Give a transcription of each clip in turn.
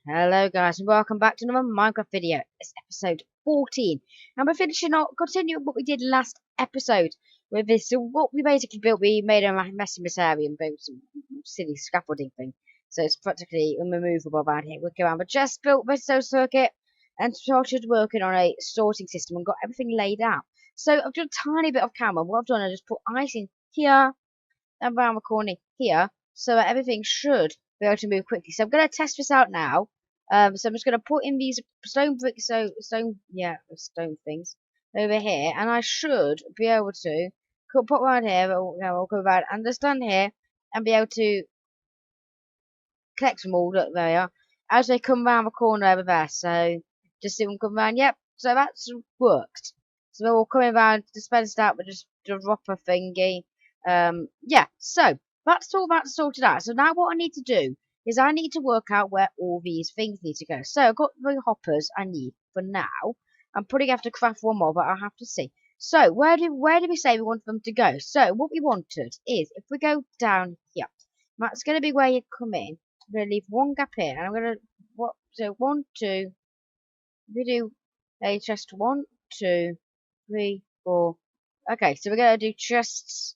Hello guys and welcome back to another Minecraft video. It's episode 14 and we're continuing what we did last episode with this. So what we basically built, we made a messy area and built some silly scaffolding thing. So it's practically unremovable around here. We'll go around, but just built this circuit and started working on a sorting system and got everything laid out. So I've done a tiny bit of camera. What I've done, I just put ice in here and around the corner here, so everything should be able to move quickly. So I'm going to test this out now. So I'm just going to put in these stone bricks, stone things over here, and I should be able to put around here. We'll go around and just stand here and be able to collect them all. Look, there they are, as they come round the corner over there. So just see them come round. Yep. So that's worked. So they're all coming round, dispensed out with just a dropper thingy. Yeah. So that's all that sorted out. So now what I need to do is I need to work out where all these things need to go. So I've got the hoppers I need for now. I'm probably going to have to craft one more, but I'll have to see. So where do we say we want them to go? So what we wanted is if we go down here, that's going to be where you come in. I'm going to leave one gap here, and I'm going to so 1, 2. We do a chest 1, 2, 3, 4. Okay, so we're going to do chests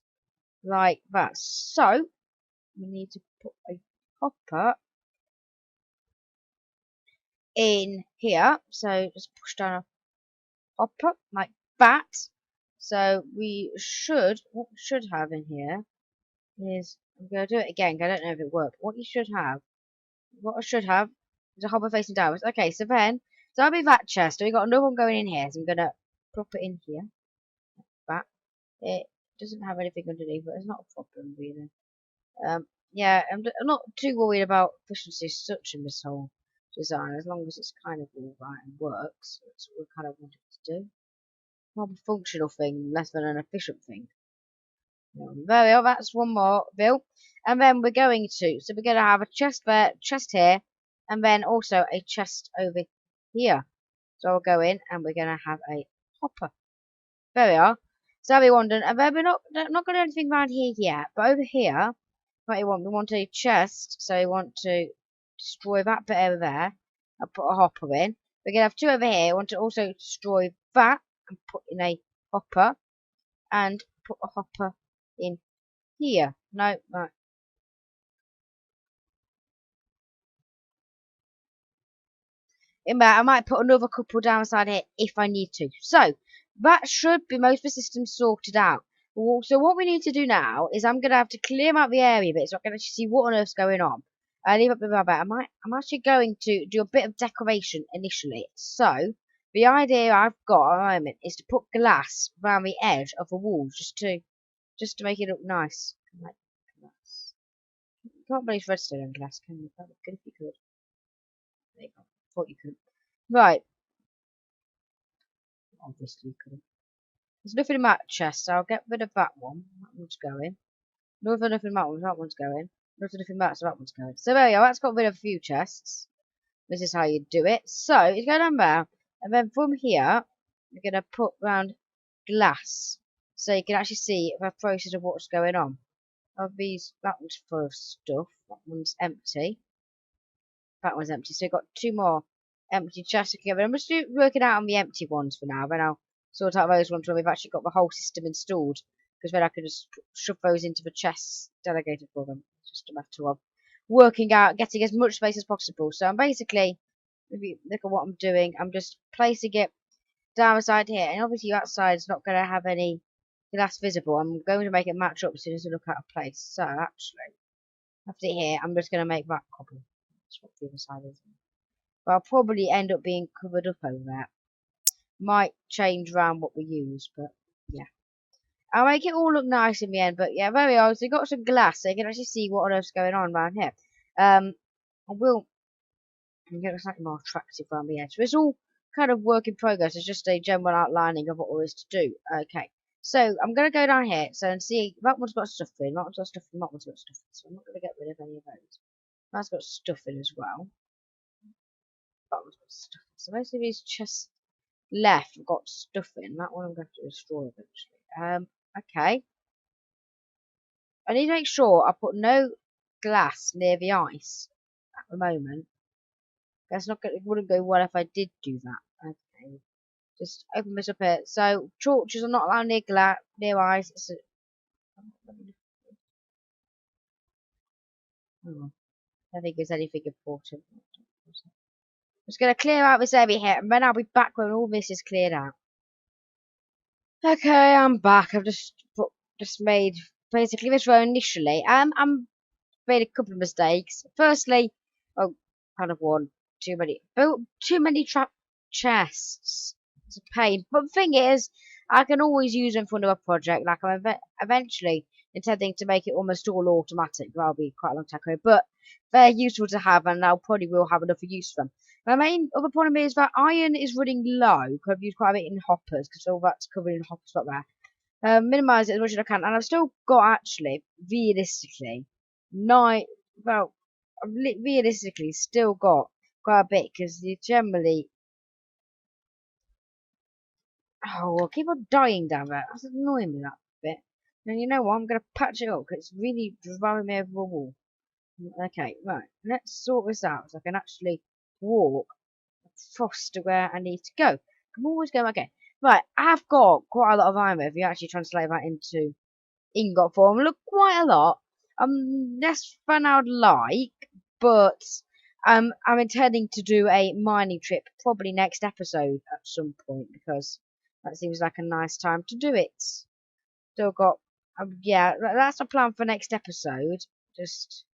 like that. So we need to put a hopper in here. So just push down a hopper like that. So what we should have in here is, I'm going to do it again. I don't know if it worked. What I should have is a hopper facing downwards. Okay, so that'll be that chest. So we got another one going in here. So I'm going to prop it in here. Like that. It doesn't have anything underneath, but it's not a problem really. Yeah, I'm not too worried about efficiency as such in this whole design, as long as it's kind of all right and works. That's what we kind of wanted to do. More of a functional thing, less than an efficient thing. There we are, that's one more built. And then we're going to have a chest there, chest here, and then also a chest over here. So I'll go in and we're going to have a hopper. There we are. So I'll be wondering, and then we're not going to do anything around here yet, but over here, what we want a chest, so we want to destroy that bit over there and put a hopper in. We're going to have two over here. We want to also destroy that and put in a hopper and put a hopper in here. No, right. In there, I might put another couple down side here if I need to. So that should be most of the systems sorted out. So what we need to do now is I'm going to have to clear out the area a bit so I can actually see what on earth's going on. I leave up with my bit. I'm actually going to do a bit of decoration initially. So the idea I've got at the moment is to put glass around the edge of the walls just to make it look nice. Like glass. You can't believe redstone on glass, can you? That would be good if you could. There you go. Thought you could. Right. Obviously you couldn't. There's nothing in that chest, so I'll get rid of that one. That one's going. Nothing in that one, that one's going. Nothing in that, so that one's going. So there you go, that's got rid of a few chests. This is how you do it. So, you go down there, and then from here, you're going to put round glass. So you can actually see the process of what's going on. Of these, that one's full of stuff. That one's empty. That one's empty. So you've got two more empty chests together. I'm just working out on the empty ones for now. Then I'll sort out those ones when we've actually got the whole system installed. Because then I can just shove those into the chests delegated for them. It's just a matter of working out, getting as much space as possible. So I'm basically, if you look at what I'm doing, I'm just placing it down the side here. And obviously that side's not going to have any glass visible. I'm going to make it match up as soon as I look out of place. So actually, after here, I'm just going to make that cobble. That's what the other side is. But I'll probably end up being covered up over that. Might change around what we use, but yeah. I'll make it all look nice in the end, but yeah, there we are. So we've got some glass, so you can actually see what on earth's going on around here. I will get it slightly more attractive around the edge. So it's all kind of work in progress. It's just a general outlining of what there is to do. Okay, so I'm going to go down here and see. That one's got stuff in, that one's got stuff in, that one's got stuff in. So I'm not going to get rid of any of those. That's got stuff in as well. That one's got stuff in. So most of these chests left have got stuff in. That one I'm going to have to destroy eventually. Okay. I need to make sure I put no glass near the ice at the moment. That's not gonna, it wouldn't go well if I did do that. Okay. Just open this up here. So torches are not allowed near eyes. So, oh, I don't think there's anything important. I'm just gonna clear out this area here, and then I'll be back when all this is cleared out. Okay, I'm back. I've just made basically this row initially. I'm made a couple of mistakes. Firstly, oh, kind of one built too many trap chests. It's a pain. But the thing is, I can always use them for another project. Like I'm eventually intending to make it almost all automatic. That'll be quite a long time ago, but they're useful to have, and I probably will have enough use for them. My main other problem is that iron is running low. Because I've used quite a bit in hoppers, because all that's covered in hoppers up there. Minimize it as much as I can, and I've still got actually realistically nine. Well, I've realistically still got quite a bit because you generally. Oh, I keep on dying down there. That's annoying me that bit. And you know what? I'm gonna patch it up because it's really driving me over a wall. Okay, right. Let's sort this out so I can actually walk across to where I need to go. I'm always going again. Right, I've got quite a lot of iron if you actually translate that into ingot form. Look, quite a lot. Less than I'd like, but I'm intending to do a mining trip probably next episode at some point because that seems like a nice time to do it. Still got, yeah, that's the plan for next episode. Just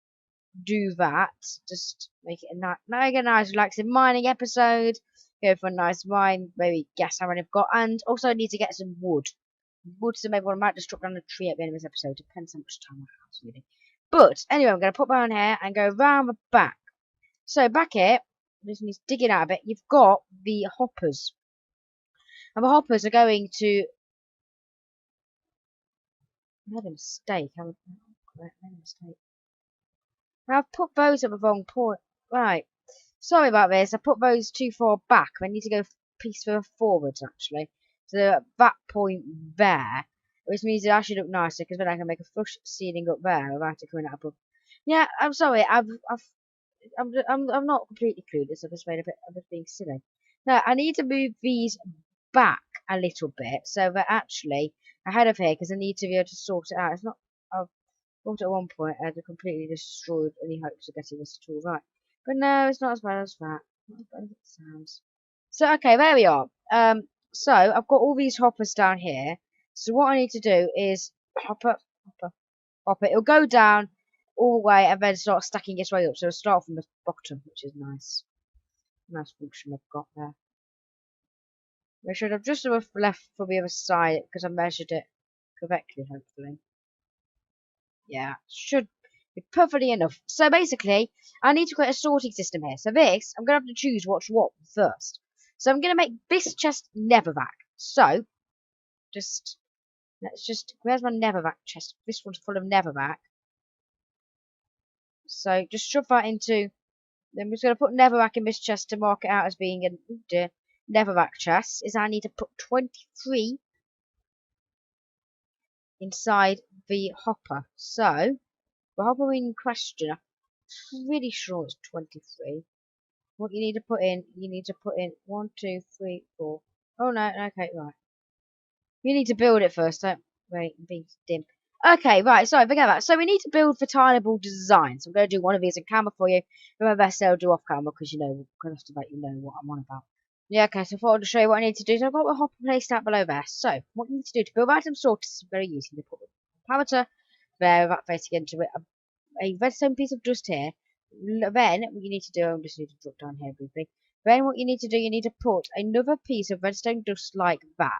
do that. Just make it a nice relaxing mining episode. Go for a nice mine, maybe guess how many I've got, and also I need to get some wood. Wood, so maybe I might just drop down a tree at the end of this episode. Depends how much time I have, really. But anyway, I'm going to put my own hair and go round the back. So back here, this needs digging out a bit. You've got the hoppers, and the hoppers are going to. I made a mistake. I made a mistake. I've put those at the wrong point. Right. Sorry about this. I put those too far back. I need to go a piece further forwards, actually. So at that point there, which means it actually look nicer because then I can make a flush ceiling up there without it coming out above. Yeah, I'm sorry. I'm not completely clueless. I've just made a bit. I'm just being silly. Now I need to move these back a little bit so they're actually ahead of here because I need to be able to sort it out. It's not. I've thought at one point I had completely destroyed any hopes of getting this at all right. But no, it's not as bad as that. Not as bad as it sounds. So okay, there we are. So I've got all these hoppers down here. So what I need to do is hopper, hopper. It'll go down all the way and then start stacking its way up. So it'll start from the bottom, which is nice. Nice function I've got there. I should have just left for the other side because I measured it correctly, hopefully. Yeah, should be perfectly enough. So basically, I need to create a sorting system here. So this, I'm going to have to choose what's what first. So I'm going to make this chest neverback. So, where's my neverback chest? This one's full of neverback. So just shove that into, then we're just going to put neverback in this chest to mark it out as being a neverback chest. Is I need to put 23 inside the hopper. So, the hopper in question, I'm pretty sure it's 23. What you need to put in, 1, 2, 3, 4. Oh no, okay, right. You need to build it first, don't wait, be dim. Okay, right, sorry, forget that. So we need to build for tileable design. So I'm going to do one of these on camera for you. Do my best I'll do off camera because you know, because to let you know what I'm on about. Yeah, okay, so I thought I'd show you what I need to do. So I've got the hopper placed out below there. So, what you need to do to build item sorters is very easy. You put a parameter there, that facing into it, a redstone piece of dust here. Then what you need to do, I just need to drop down here briefly. Then what you need to do, you need to put another piece of redstone dust like that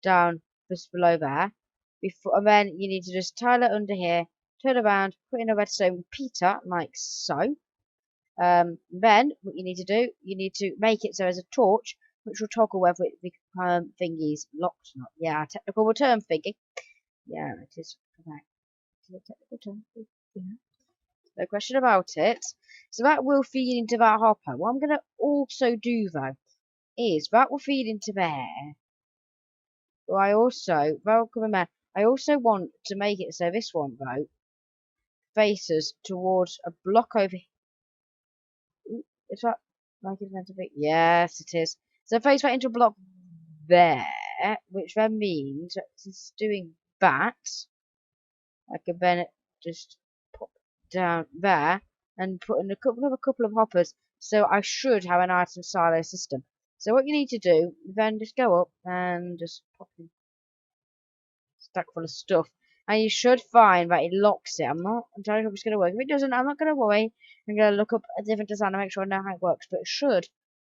down just below there. And then you need to just tile it under here, turn around, put in a redstone repeater like so. Then what you need to do, you need to make it so there's a torch which will toggle whether the thingy's locked or not. Yeah, technical term thingy. Yeah, it is correct. It's a technical term. Yeah. No question about it. So that will feed into that hopper. What I'm going to also do though is that will feed into there. Well, I also want to make it so this one though faces towards a block over here. Is that Like it's meant to be. Yes, it is. So phase right into a block there, which then means that it's doing that. I can then just pop down there and put in a couple of hoppers. So I should have an item silo system. So what you need to do, then just go up and just pop in a stack full of stuff. And you should find that it locks it. I'm not entirely sure if it's going to work. If it doesn't, I'm not going to worry. I'm going to look up a different design and make sure I know how it works. But it should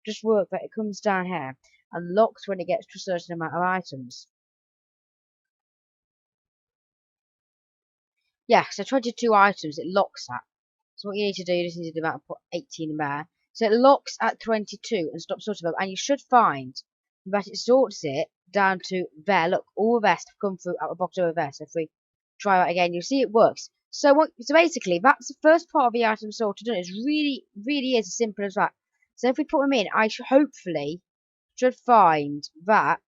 just work that it comes down here and locks when it gets to a certain amount of items. Yeah, so 22 items, it locks at. So what you need to do, you just need to do that and put 18 in there. So it locks at 22 and stops sorting them. And you should find that it sorts it down to there. Look, all the rest have come through at the bottom of there. So if we try that again, you'll see it works. So basically, that's the first part of the item sorted done. It's really, really is as simple as that. So if we put them in, I should hopefully should find that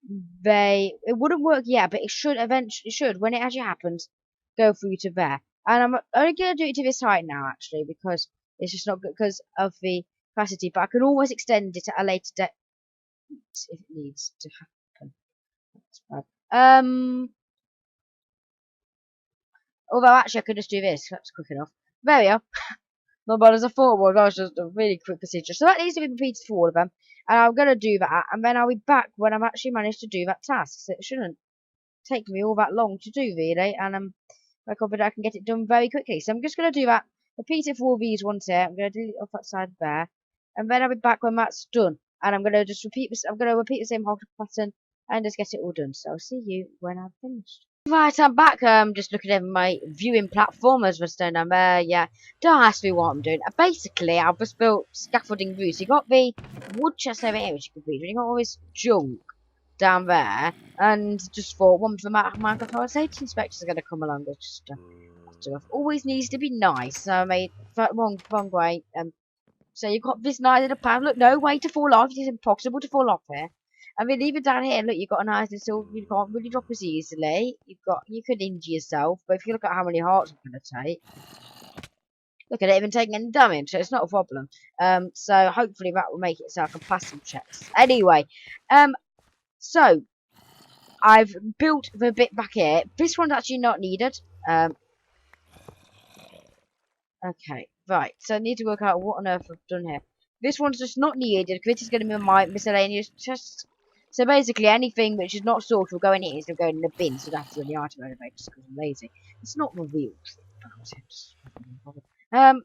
it wouldn't work yet, but it should eventually when it actually happens, go through to there. And I'm only gonna do it to this height now actually because it's just not good because of the capacity, but I can always extend it at a later date if it needs to happen. That's bad. Although actually I could just do this, that's quick enough. There we are. Not bad as I thought it was. That was just a really quick procedure. So that needs to be repeated for all of them. And I'm going to do that. And then I'll be back when I've actually managed to do that task. So it shouldn't take me all that long to do, really. And I'm confident I can get it done very quickly. So I'm just going to do that. Repeat it for all these ones here. I'm going to delete off that side there. And then I'll be back when that's done. And I'm going to just repeat this. I'm going to repeat the same whole pattern and just get it all done. So I'll see you when I've finished. Right, I'm back. Just looking at my viewing platform as we're staying down there. Yeah, don't ask me what I'm doing. Basically, I've just built scaffolding roofs. You got the wood chest over here, which you can read. You got all this junk down there, and just thought one of the Minecraft safety inspectors are going to come along. Just stuff always needs to be nice. So I made wrong way. So you've got this nice little path. Look, no way to fall off. It's impossible to fall off here. I mean, even down here, look, you've got a nice little, you can't really drop as easily. You could injure yourself, but if you look at how many hearts I'm going to take, look at it, even taking any damage, so it's not a problem. So hopefully that will make it so I can pass some checks. Anyway, so I've built the bit back here. This one's actually not needed. Okay, right, so I need to work out what on earth I've done here. This one's just not needed, because this is going to be my miscellaneous chest. So basically, anything which is not sorted will go in here, instead of going in the bin, so that's in the item elevator, just because I'm lazy. It's not the real thing about it.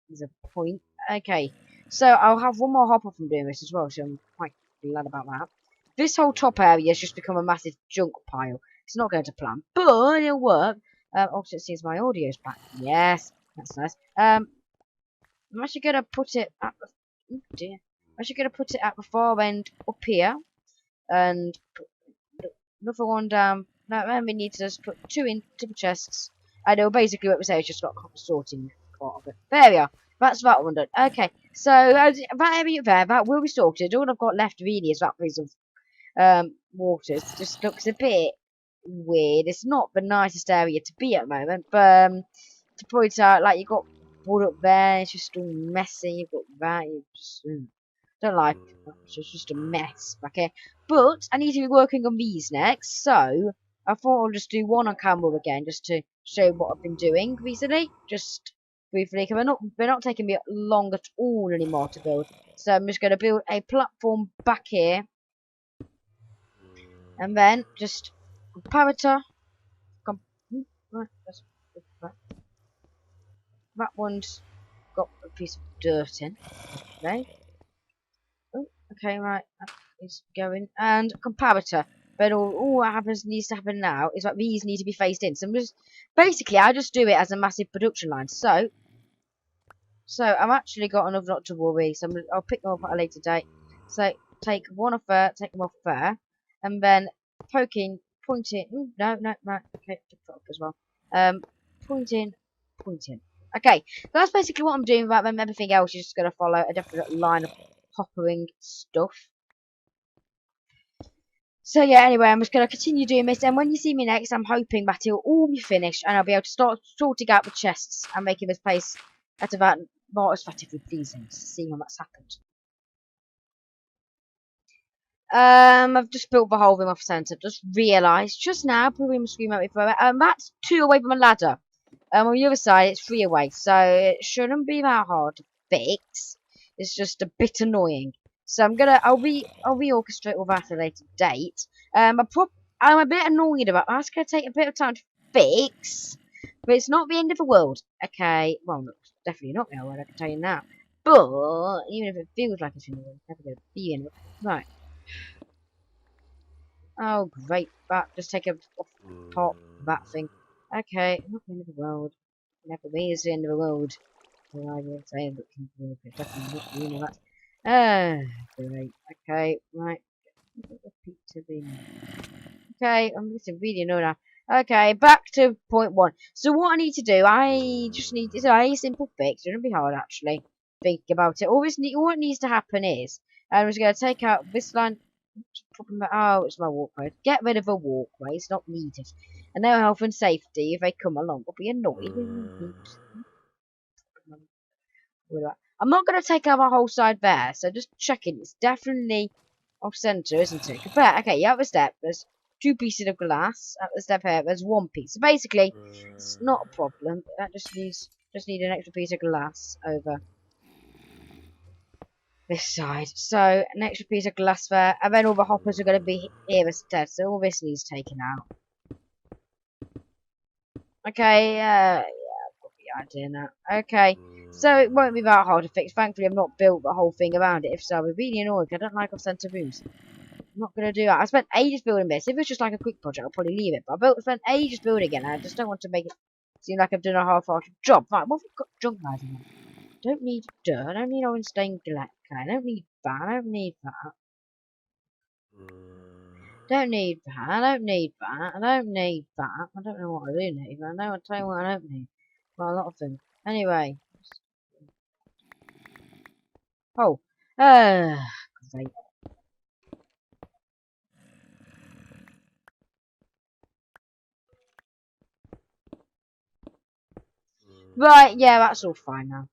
There's a point. Okay, so I'll have one more hopper from doing this as well, so I'm quite glad about that. This whole top area has just become a massive junk pile. It's not going to plan, but it'll work. Also, it seems my audio's back. Yes, that's nice. I'm actually going to put it at the... Oh dear. I'm actually going to put it at the far end up here. And put another one down. Now, then we need to just put two into the chests. I know basically what we say is just got a sorting part of it. There we are. That's that one done. Okay, so that area there, that will be sorted. All I've got left really is that piece of water. It just looks a bit weird. It's not the nicest area to be at the moment, but to point out, like, you got wood up there, it's just all messy. You've got that, you just don't like it. It's just a mess back here. But I need to be working on these next, so I thought I'll just do one on camera again, just to show what I've been doing recently, just briefly, because they're not taking me long at all anymore to build. So I'm just going to build a platform back here, and then just comparator. That one's got a piece of dirt in. Okay. Oh, okay, right. That is going. And comparator. But all that needs to happen now is that these need to be phased in. So I just do it as a massive production line. So I've actually got enough not to worry. So I'll pick them up at a later date. So take one off there, take them off there, and then pointing. Ooh, no, right. Okay, pick that up as well. Pointing. Okay, so that's basically what I'm doing. About them. Everything else is just going to follow a definite line of hoppering stuff. So yeah, anyway, I'm just going to continue doing this, and when you see me next, I'm hoping that it'll all be finished, and I'll be able to start sorting out the chests and making this place at about more aesthetically pleasing, seeing how that's happened. I've just built the whole room off center. Just realised just now, probably my screen might be forever. That's 2 away from a ladder. On the other side, it's 3 away, so it shouldn't be that hard to fix. It's just a bit annoying. So I'll reorchestrate all that at a later date. I'm a bit annoyed about that. That's gonna take a bit of time to fix, but it's not the end of the world. Okay, well, it's definitely not the end of the world. I can tell you now. But even if it feels like it's in the world, it's never gonna be in the world. Right. Oh, great. That just take it off the top, that thing. Okay, not the end of the world. Never be is the end of the world. Well, I will say that it's definitely not the end of that. Great. Okay, right. Repeat to the... Okay, I'm getting really annoyed now. Okay, back to point 1. So what I need to do, I just need... It's a very simple fix. It shouldn't be hard, actually. Think about it. What needs to happen is... I'm just going to take out this line... Oh, it's my walkway. Get rid of a walkway. It's not needed. And their health and safety, if they come along, will be annoyed. I'm not going to take out my whole side there, so just checking. It's definitely off center, isn't it? Compare. Okay, you have a step. There's 2 pieces of glass. At the step here, there's 1 piece. So basically, it's not a problem. But that just need an extra piece of glass over this side. So an extra piece of glass there, and then all the hoppers are going to be here instead. So all this needs taken out. Okay, yeah, I've got the idea now. Okay, so it won't be that hard to fix. Thankfully, I've not built the whole thing around it. If so, I'll be really annoyed. I don't like off-center rooms. I'm not going to do that. I spent ages building this. If it was just like a quick project, I'll probably leave it. But I spent ages building it, and I just don't want to make it seem like I've done a half-hearted job. Right, what have we got junk guys in here? Don't need dirt. I don't need orange stained glass. I don't need that. I don't need that. Don't need that. I don't need that. I don't need that. I don't know what I do need, but I know I'll tell you what I don't need. Well, a lot of them. Anyway. Oh. Great. Right, yeah, that's all fine now.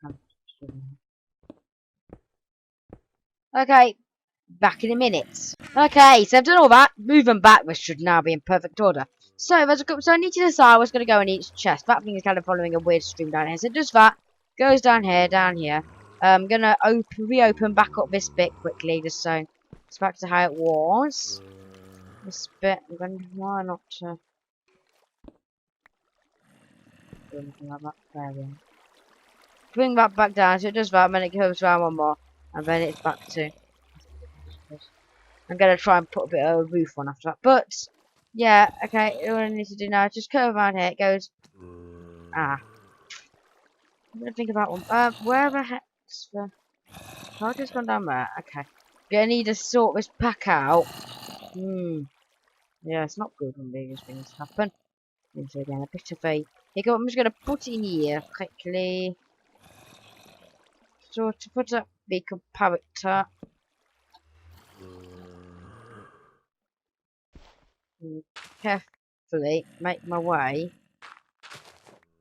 Okay, back in a minute. Okay, so I've done all that. Moving back, this should now be in perfect order. So, so I need to decide what's going to go in each chest. That thing is kind of following a weird stream down here. So it does that, goes down here. I'm going to reopen back up this bit quickly, just so it's back to how it was. This bit, I'm going to try not to do anything like that. There we go. Bring that back down, so it does that, and then it goes round 1 more, and then it's back to... I'm going to try and put a bit of a roof on after that. But, yeah, okay, what I need to do now is just curve around here. It goes... I'm going to think about one. Where the heck's the... I've just gone down there. Okay. Gonna need to sort this pack out. Yeah, it's not good when these things happen. So again, a bit of a... I'm just going to put it in here quickly. So to put up the comparator... carefully make my way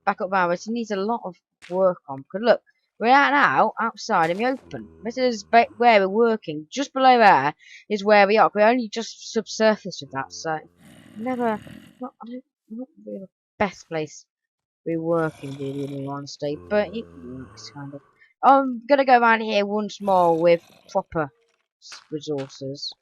back up there, which needs a lot of work on. Because look, we're out now, outside in the open. This is where we're working. Just below there is where we are. We're only just subsurface with that, so not really the best place to be working, really, in all honesty. But it works kind of. I'm gonna go around here once more with proper resources.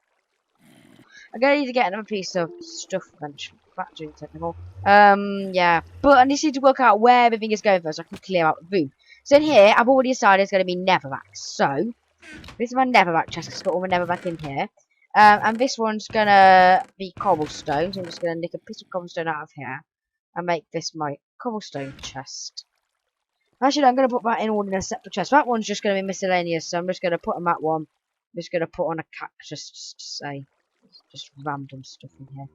I'm gonna need to get another piece of stuff eventually. Factory technical. Yeah. But I just need to work out where everything is going first so I can clear out the room. So in here, I've already decided it's gonna be netherrack. So this is my netherrack chest. It's got all my netherrack in here. And this one's gonna be cobblestone. So I'm just gonna nick a piece of cobblestone out of here and make this my cobblestone chest. Actually, I'm gonna put that in all in a separate chest. That one's just gonna be miscellaneous, so I'm just gonna put on that one. I'm just gonna put on a cactus just to say. Just random stuff in here.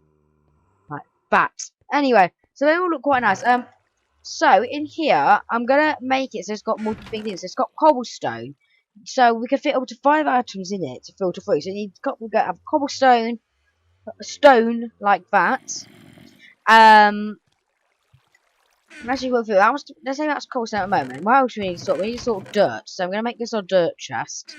Like that. Anyway, so they all look quite nice. So in here, I'm gonna make it so it's got multiple things. So it's got cobblestone. So we can fit up to 5 items in it to filter through. So we've got to have cobblestone, a stone like that. I'm actually going through. Let's say that's cool at the moment. What else we need to sort? We need to sort dirt. So I'm going to make this our dirt chest.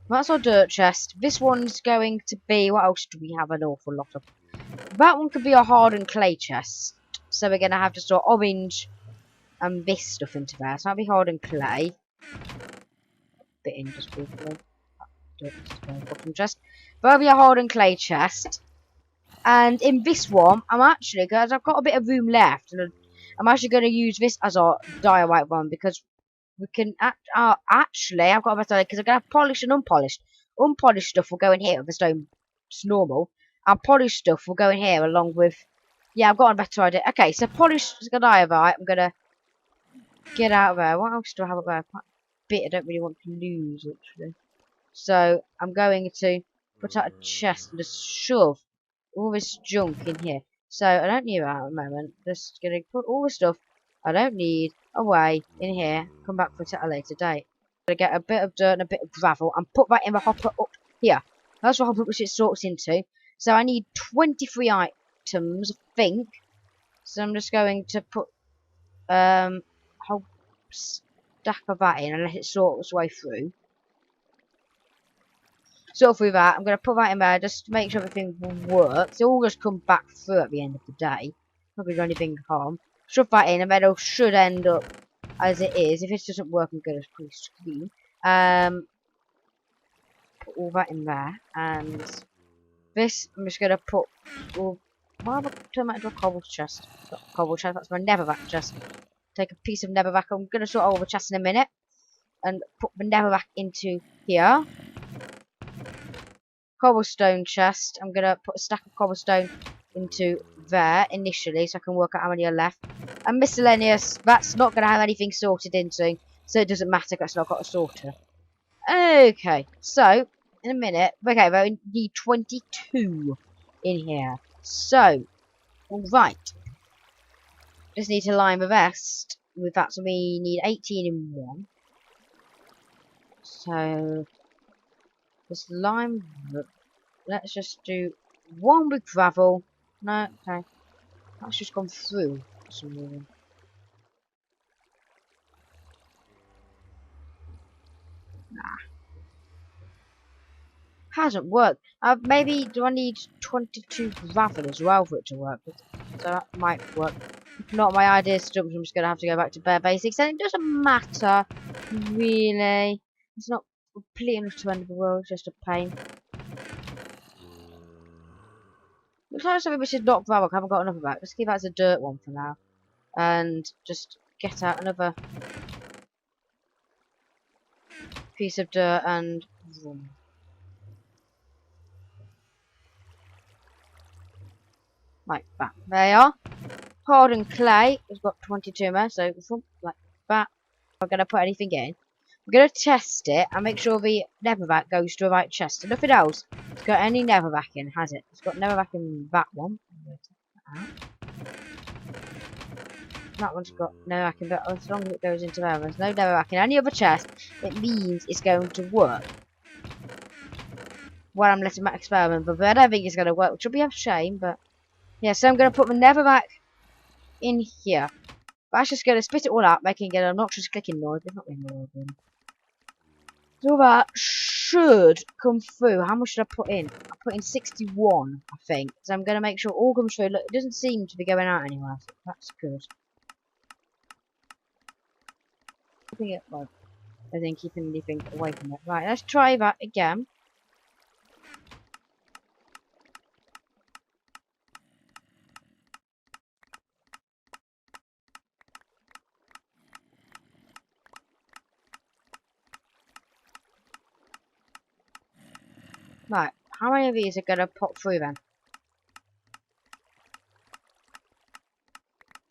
That's our dirt chest. This one's going to be. What else do we have an awful lot of? That one could be a hardened clay chest. So we're going to have to sort orange and this stuff into there. So that'll be hardened clay. Bit in just briefly. Bottom chest. But that'll be a hardened clay chest. And in this one, I'm actually, because I've got a bit of room left, and I'm actually going to use this as our diorite one because we can actually, I've got a better idea because I'm going to have polished and unpolished. Unpolished stuff will go in here with the stone, it's normal. And polished stuff will go in here along with, yeah, I've got a better idea. Okay, so polished diorite, I'm going to get out of there. What else do I have up there? Quite a bit I don't really want to lose, actually. So I'm going to put out a chest and just shove all this junk in here. So I don't need that at the moment. Just gonna put all the stuff I don't need away in here. Come back for it at a later date. Gonna get a bit of dirt and a bit of gravel and put that in the hopper up here. That's what hopper which it sorts into. So I need 23 items, I think. So I'm just going to put a whole stack of that in and let it sort its way through. Sort through that. I'm going to put that in there just to make sure everything works. It all just come back through at the end of the day. Not going to do anything harm. Shove that in and then it should end up as it is. If it doesn't work, I'm going to pretty screen. Put all that in there. And this, I'm just going to put all... Why have I turned that into a cobble chest? Not a cobble chest, that's my netherrack chest. Take a piece of netherrack. I'm going to sort all the chests in a minute. And put the netherrack into here. Cobblestone chest. I'm gonna put a stack of cobblestone into there initially so I can work out how many are left. And miscellaneous, that's not gonna have anything sorted into, so it doesn't matter because I've not got a sorter. Okay, so in a minute, okay, we need 22 in here. So, alright. Just need to line the rest with that, so we need 18 in one. So let's lime. Let's just do one with gravel. No, okay. That's just gone through for some reason. Nah. Hasn't worked. Maybe do I need 22 gravel as well for it to work? So that might work. If not, my idea is stumped. I'm just going to have to go back to bare basics. And it doesn't matter, really. It's not completely enough to end the world. It's just a pain. Looks like something which is not gravel. I haven't got enough of that. Let's keep that as a dirt one for now. And just get out another piece of dirt and vroom. Like that. There you are. Hardened clay. It's got 22 there, so like that. I'm gonna put anything in. We're gonna test it and make sure the netherrack goes to the right chest. So nothing else. It's got any netherrack in, has it? It's got netherrack in that one. I'm gonna take that out. That one's got netherrack in, but as long as it goes into there, there's no netherrack in any other chest. It means it's going to work. Well, I'm letting that experiment, but I don't think it's gonna work, which will be a shame. But yeah, so I'm gonna put the netherrack in here. But that's just gonna spit it all out, making an obnoxious clicking noise. It's not really noise. So that should come through. How much should I put in? I put in 61, I think. So I'm gonna make sure it all comes through. Look, it doesn't seem to be going out anywhere. So that's good. I think keeping anything away from it. Right, let's try that again. Right, how many of these are gonna pop through then?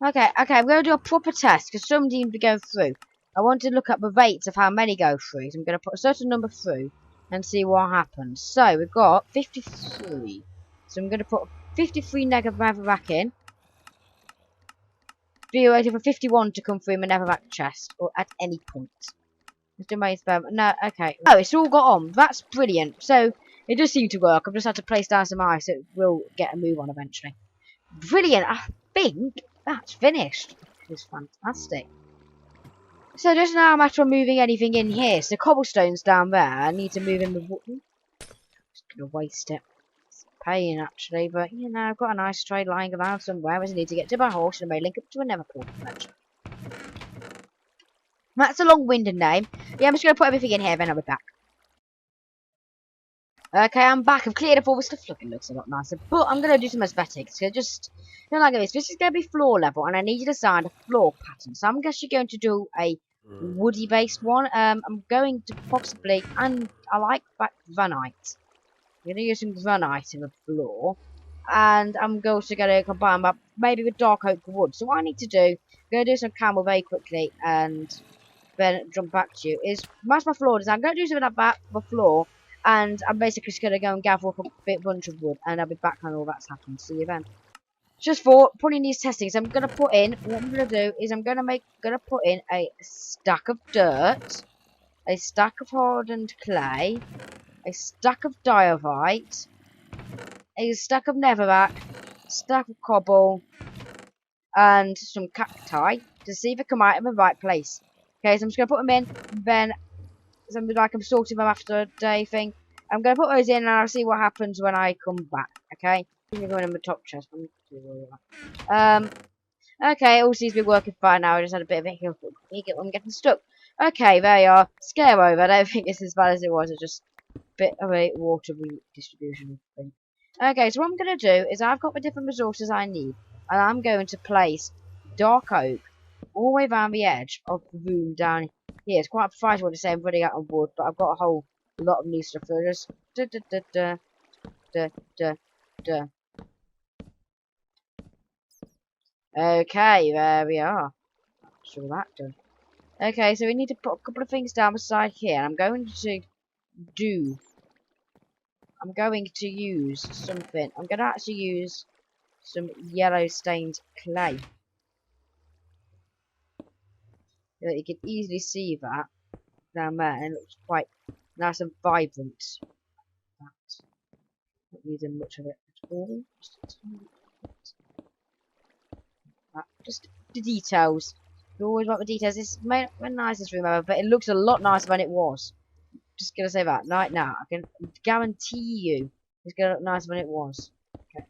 Okay, I'm gonna do a proper test because some seem to go through. I want to look up the rates of how many go through. So I'm gonna put a certain number through and see what happens. So we've got 53. So I'm gonna put 53 netherrack in. Be waiting for 51 to come through my netherrack chest or at any point. Let's do my experiment. No, okay. Oh, it's all got on. That's brilliant. So it does seem to work. I've just had to place down some ice so it will get a move on eventually. Brilliant. I think that's finished. It's fantastic. So just now a matter of moving anything in here. So cobblestone's down there. I need to move in the wood. Just gonna waste it. It's a pain actually, but you know, I've got a nice trade lying around somewhere. I just need to get to my horse and I may link up to another port adventure. That's a long-winded name. Yeah, I'm just gonna put everything in here, then I'll be back. Okay, I'm back. I've cleared up all the stuff. Look, it looks a lot nicer. But I'm going to do some aesthetics. So just, you know, like this. This is going to be floor level, and I need you to design a floor pattern. So I'm actually going to do a woody-based one. I'm going to possibly, and I like that granite. I'm going to use some granite in the floor. And I'm also going to combine that maybe with dark oak wood. So what I need to do, I'm going to do some camel very quickly, and then jump back to you, is match my floor design. I'm going to do something like that for the floor. And I'm basically just going to go and gather up a bunch of wood, and I'll be back when all that's happened. See you then. Just for putting these testings, I'm going to put in, what I'm going to do is I'm going to put in a stack of dirt, a stack of hardened clay, a stack of diorite, a stack of netherrack, a stack of cobble, and some cacti to see if I come out in the right place. Okay, so I'm just going to put them in, then something like I'm sorting them after a day thing. I'm going to put those in and I'll see what happens when I come back, okay? I'm going in the top chest. Okay, it all seems to be working fine now. I just had a bit of a hiccup. I'm getting stuck. Okay, there you are. Scare over. I don't think it's as bad as it was. It's just a bit of a water redistribution thing. Okay, so what I'm going to do is I've got the different resources I need. And I'm going to place dark oak all the way around the edge of the room down here. It's quite surprising what to say. I'm running out of wood, but I've got a whole lot of new stuff. So just Okay, there we are. That's all that done. Okay, so we need to put a couple of things down beside here. I'm going to use something. I'm going to actually use some yellow stained clay. You can easily see that down there, and it looks quite nice and vibrant. Not using much of it at all. Just the details. You always want the details. It's the nicest room ever, but it looks a lot nicer than it was. Just gonna say that right now. I can guarantee you it's gonna look nicer than it was. Okay.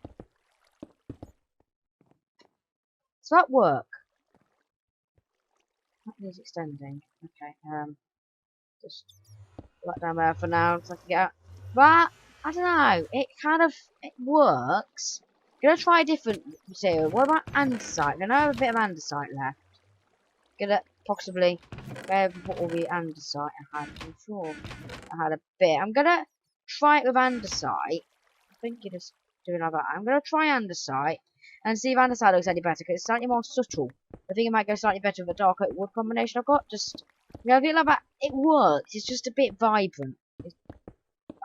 Does that work? That needs extending. Okay. Just let down there for now so I can get out. But I don't know. It works. Gonna try a different material. What about andesite? I know I have a bit of andesite left. Gonna possibly put all the andesite I had. I'm sure I had a bit. I'm gonna try it with andesite. I think it is doing like that. I'm gonna try andesite and see if andesite looks any better because it's slightly more subtle. I think it might go slightly better with the dark oak wood combination I've got. Just I feel like that it works. It's just a bit vibrant.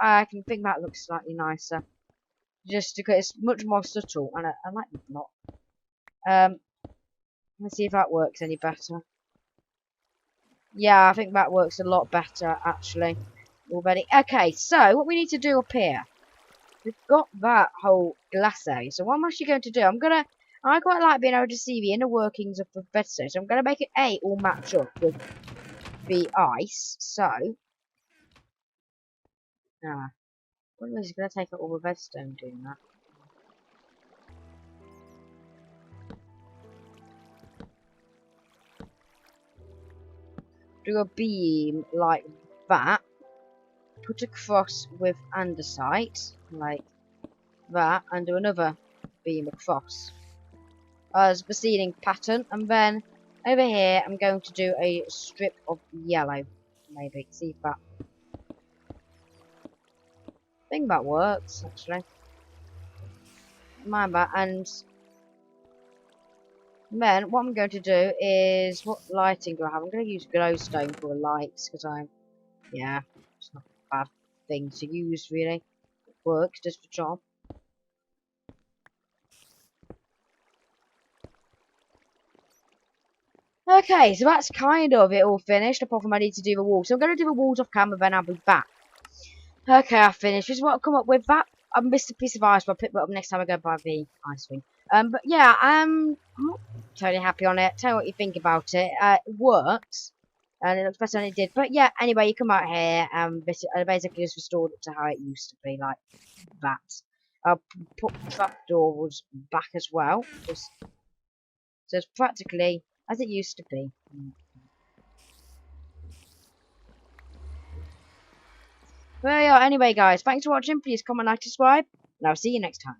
I can think that looks slightly nicer. Just because it's much more subtle and I like it a lot. Let's see if that works any better. Yeah, I think that works a lot better, actually, already. Okay, so what we need to do up here, we've got that whole glass area. So what I'm actually going to do, I quite like being able to see the inner workings of the bedstone. So I'm going to make it all match up with the ice. So, what is going to take up all the bedstone doing that? Do a beam like that, put across with andesite like that, and do another beam across as the ceiling pattern, and then over here I'm going to do a strip of yellow, maybe. See if that. I think that works actually. Mind that, and then what I'm going to do is, what lighting do I have? I'm going to use glowstone for the lights because yeah, it's not a bad thing to use really. It works, does the job. Okay, so that's kind of it all finished, apart from I need to do the walls. So I'm going to do the walls off camera, then I'll be back. Okay, I finished. This is what I've come up with. I missed a piece of ice, but I'll pick that up next time I go by the ice thing. But yeah, I'm not totally happy on it. Tell me what you think about it. It works, and it looks better than it did. But yeah, anyway, you come out here and basically just restored it to how it used to be, like that. I'll put trapdoors back as well, just so it's practically as it used to be. Well, yeah, anyway, guys, thanks for watching. Please comment, like, subscribe, and I'll see you next time.